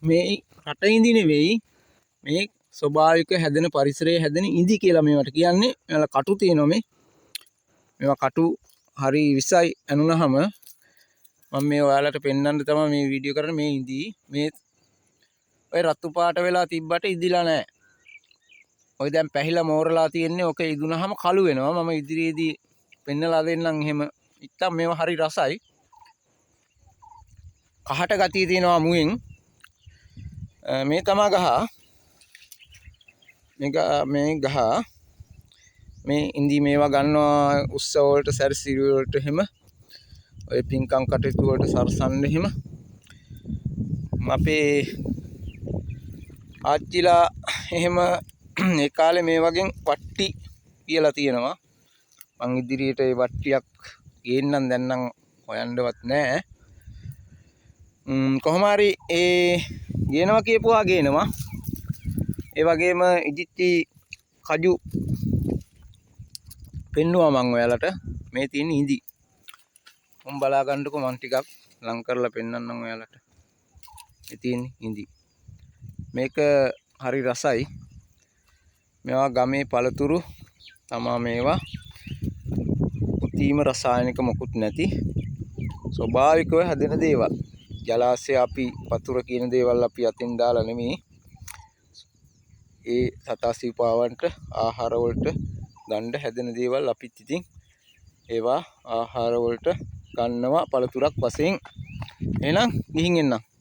මේ රට ඉඳි නෙවෙයි මේ ස්වභාවික හැදෙන පරිසරයේ හැදෙන ඉඳි කියලා මේවට කියන්නේ. මේවල කටු තියෙනවා මේවා කටු හරි විසයි ඇනුනහම මම මේ ඔයාලට පෙන්වන්න තමයි මේ වීඩියෝ කරන්නේ. මේ ඉඳි මේ ඔය රතු පාට වෙලා තිබ්බට ඉදිලා නැහැ. ඔය දැන් පැහිලා මෝරලා තියෙන්නේ. ඔක ඉදුනහම කළු වෙනවා. මම ඉදිරියේදී පෙන්නලා දෙන්නම් එහෙම. ඉතින් මේවා හරි රසයි. කහට ගතිය තියෙනවා මුවෙන්. මේ තමා ගහ. මේ ගහ මේ ඉඳි මේවා ගන්නවා උත්සව වලට සැරසිලි වලට එහෙම ඔය පින්කම් කටයුතු වලට සරසන්න එහෙම. අපේ ආච්චිලා එහෙම ඒ කාලේ මේ වගේ වට්ටි කියලා තියෙනවා. මං ඉදිරියට ඒ වට්ටියක් ගේන්නම්. දැන් නම් හොයන්නවත් නැහැ. කොහොම හරි ඒ ගේනවා කියපුවා ගේනවා. ඒ වගේම ඉදිච්චි කජු පෙන්නුවා මං ඔයාලට. මේ තියෙන ඉඳි මම බලා ගන්නකො. මං ටිකක් ලං කරලා පෙන්නන්නම් ඔයාලට. මේ තියෙන ඉඳි මේක හරි රසයි. මේවා ගමේ පළතුරු තමා මේවා. කෘත්‍රිම රසායනික මොකුත් නැති ස්වභාවිකව හැදෙන දේවල්. ජලාශය අපි වතුර කියන දේවල් අපි අතින් දාලා නෙමෙයි. ඒ සතා සිව්පාවන්ට ආහාර වලට ගන්න හැදෙන දේවල් අපිත් ඉතින් ඒවා ආහාර වලට ගන්නවා පළතුරක් වශයෙන්. එහෙනම් ගිහින් එන්නම්.